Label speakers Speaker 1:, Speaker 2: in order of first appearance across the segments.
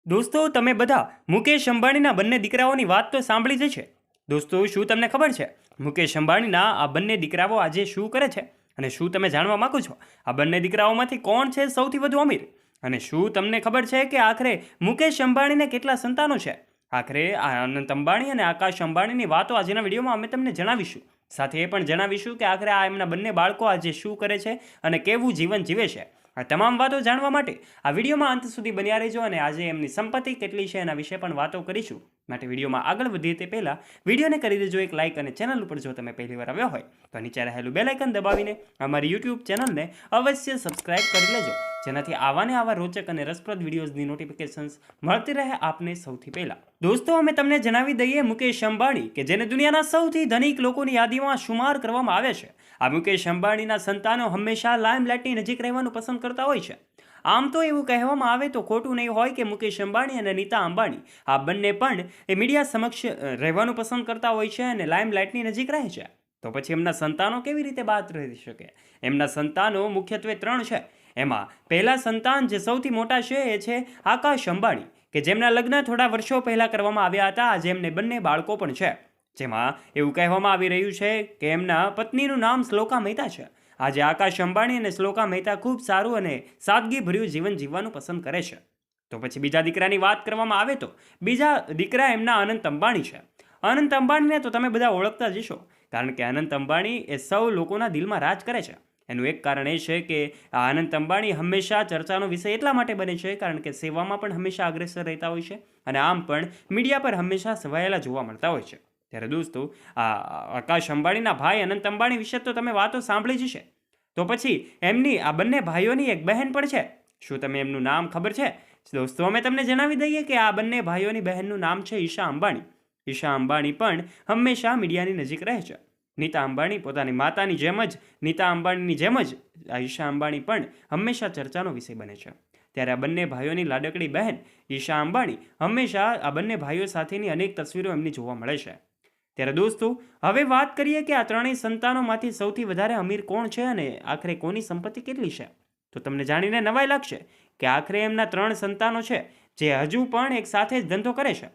Speaker 1: દોસ્તો, તમે બધા મુકેશ અંબાણીના બંને દીકરાઓની વાત તો સાંભળી જ છે. દોસ્તો, શું તમને ખબર છે મુકેશ અંબાણીના આ બંને દીકરાઓ આજે શું કરે છે? અને શું તમે જાણવા માંગો છો આ બંને દીકરાઓમાંથી કોણ છે સૌથી વધુ અમીર? અને શું તમને ખબર છે કે આખરે મુકેશ અંબાણીને કેટલા સંતાનો છે? આખરે આ અનંત અંબાણી અને આકાશ અંબાણીની વાતો આજના વિડીયોમાં અમે તમને જણાવીશું. સાથે એ પણ જણાવીશું કે આખરે આ એમના બંને બાળકો આજે શું કરે છે અને કેવું જીવન જીવે છે. આ તમામ વાતો જાણવા માટે આ વિડીયોમાં અંત સુધી બન્યા રહેજો અને આજે એમની સંપત્તિ કેટલી છે એના વિશે પણ વાતો કરીશું. માટે વિડીયોમાં આગળ વધીએ તે પહેલાં વિડીયોને કરી દેજો એક લાઇક અને ચેનલ ઉપર જો તમે પહેલીવાર આવ્યો હોય તો નીચે રહેલું બેલ આઇકન દબાવીને અમારી યુટ્યુબ ચેનલને અવશ્ય સબસ્ક્રાઇબ કરી લેજો, જેનાથી આવાને આવા રોચક અને રસપ્રદ વિડીયોઝની નોટિફિકેશન્સ મળતી રહે આપને સૌથી પહેલાં. દોસ્તો, અમે તમને જણાવી દઈએ મુકેશ અંબાણી કે જેને દુનિયાના સૌથી ધનિક લોકોની યાદીમાં શુમાર કરવામાં આવે છે. આ મુકેશ અંબાણીના સંતાનો હંમેશા લાઇમલાઇટની નજીક રહેવાનું પસંદ કરતા હોય છે. આમ તો એવું કહેવામાં આવે તો ખોટું નહીં હોય કે મુકેશ અંબાણી અને નીતા અંબાણી આ બંને પણ એ મીડિયા સમક્ષ રહેવાનું પસંદ કરતા હોય છે અને લાઇમલાઇટની નજીક રહે છે. તો પછી એમના સંતાનો કેવી રીતે બાદ રહી શકે? એમના સંતાનો મુખ્યત્વે 3 છે. એમાં પહેલા સંતાન જે સૌથી મોટા છે એ છે આકાશ અંબાણી, કે જેમના લગ્ન થોડા વર્ષો પહેલા કરવામાં આવ્યા હતા. આજે એમને બંને બાળકો પણ છે, જેમાં એવું કહેવામાં આવી રહ્યું છે કે એમના પત્નીનું નામ શ્લોકા મહેતા છે. આજે આકાશ અંબાણી અને શ્લોકા મહેતા ખૂબ સારું અને સાદગીભર્યું જીવન જીવવાનું પસંદ કરે છે. તો પછી બીજા દીકરાની વાત કરવામાં આવે તો બીજા દીકરા એમના અનંત અંબાણી છે. અનંત અંબાણીને તો તમે બધા ઓળખતા જ હશો, કારણ કે અનંત અંબાણી એ સૌ લોકોના દિલમાં રાજ કરે છે. એનું એક કારણ એ છે કે આ અનંત અંબાણી હંમેશા ચર્ચાનો વિષય એટલા માટે બને છે કારણ કે સેવામાં પણ હંમેશા અગ્રેસર રહેતા હોય છે અને આમ પણ મીડિયા પર હંમેશા છવાયેલા જોવા મળતા હોય છે. ત્યારે દોસ્તો, આ આકાશ અંબાણીના ભાઈ અનંત અંબાણી વિશે તો તમે વાતો સાંભળી જ છે. તો પછી એમની આ બંને ભાઈઓની એક બહેન પણ છે. શું તમે એમનું નામ ખબર છે? દોસ્તો, અમે તમને જણાવી દઈએ કે આ બંને ભાઈઓની બહેનનું નામ છે ઈશા અંબાણી. ઈશા અંબાણી પણ હંમેશા મીડિયાની નજીક રહે છે. નીતા અંબાણી પોતાની માતાની જેમ જ નીતા અંબાણીની જેમ જ ઈશા અંબાણી પણ હંમેશા ચર્ચાનો વિષય બને છે. ત્યારે આ બંને ભાઈઓની લાડકડી બહેન ઈશા અંબાણી હંમેશા આ બંને ભાઈઓ સાથેની અનેક તસવીરો એમની જોવા મળે છે. ત્યારે દોસ્તો, હવે વાત કરીએ કે આ ત્રણેય સંતાનોમાંથી સૌથી વધારે અમીર કોણ છે અને આખરે કોની સંપત્તિ કેટલી છે. તો તમને જાણીને નવાઈ લાગશે કે આખરે એમના 3 સંતાનો છે જે હજુ પણ એક સાથે જ ધંધો કરે છે.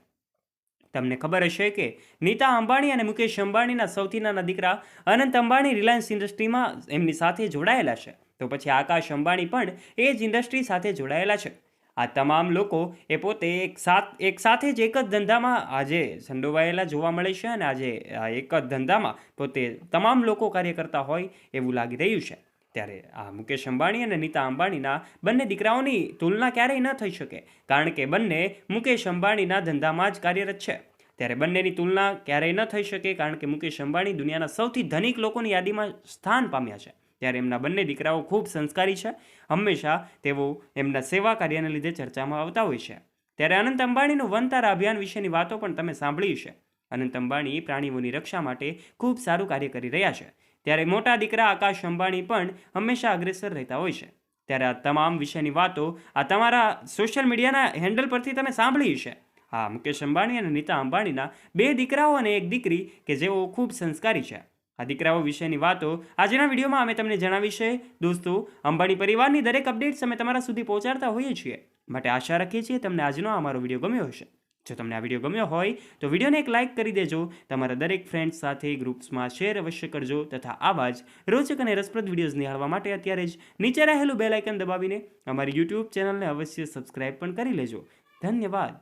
Speaker 1: તમને ખબર હશે કે નીતા અંબાણી અને મુકેશ અંબાણીના સૌથી નાના દીકરા અનંત અંબાણી રિલાયન્સ ઇન્ડસ્ટ્રીમાં એમની સાથે જોડાયેલા છે. તો પછી આકાશ અંબાણી પણ એ જ ઇન્ડસ્ટ્રી સાથે જોડાયેલા છે. આ તમામ લોકો એ પોતે એક સાથે જ એક જ ધંધામાં આજે સંડોવાયેલા જોવા મળે છે અને આજે આ એક જ ધંધામાં પોતે તમામ લોકો કાર્ય કરતા હોય એવું લાગી રહ્યું છે. ત્યારે આ મુકેશ અંબાણી અને નીતા અંબાણીના બંને દીકરાઓની તુલના ક્યારેય ન થઈ શકે, કારણ કે બંને મુકેશ અંબાણીના ધંધામાં જ કાર્યરત છે. ત્યારે બંનેની તુલના ક્યારેય ન થઈ શકે, કારણ કે મુકેશ અંબાણી દુનિયાના સૌથી ધનિક લોકોની યાદીમાં સ્થાન પામ્યા છે. ત્યારે એમના બંને દીકરાઓ ખૂબ સંસ્કારી છે. હંમેશા તેઓ એમના સેવા કાર્યને લીધે ચર્ચામાં આવતા હોય છે. ત્યારે અનંત અંબાણીનું વનતારા અભિયાન વિશેની વાતો પણ તમે સાંભળી છે. અનંત અંબાણી પ્રાણીઓની રક્ષા માટે ખૂબ સારું કાર્ય કરી રહ્યા છે. ત્યારે મોટા દીકરા આકાશ અંબાણી પણ હંમેશા અગ્રેસર રહેતા હોય છે. ત્યારે આ તમામ વિશેની વાતો આ તમારા સોશિયલ મીડિયાના હેન્ડલ પરથી તમે સાંભળી છે. હા, મુકેશ અંબાણી અને નીતા અંબાણીના 2 દીકરાઓ અને 1 દીકરી કે જેઓ ખૂબ સંસ્કારી છે. આ દીકરાઓ વિશેની વાતો આજના વિડીયોમાં અમે તમને જણાવી છે. દોસ્તો, અંબાણી પરિવારની દરેક અપડેટ્સ અમે તમારા સુધી પહોંચાડતા હોઈએ છીએ. માટે આશા રાખીએ છીએ તમને આજનો અમારો વિડીયો ગમ્યો હશે. જો તમને આ વિડીયો ગમ્યો હોય તો વિડીયોને એક લાઇક કરી દેજો. તમારા દરેક ફ્રેન્ડ્સ સાથે ગ્રુપ્સમાં શેર અવશ્ય કરજો તથા આવા જ રોચક અને રસપ્રદ વિડીયોઝ નિહાળવા માટે અત્યારે જ નીચે રહેલું બેલ આઇકન દબાવીને અમારી યુટ્યુબ ચેનલને અવશ્ય સબસ્ક્રાઇબ પણ કરી લેજો. ધન્યવાદ.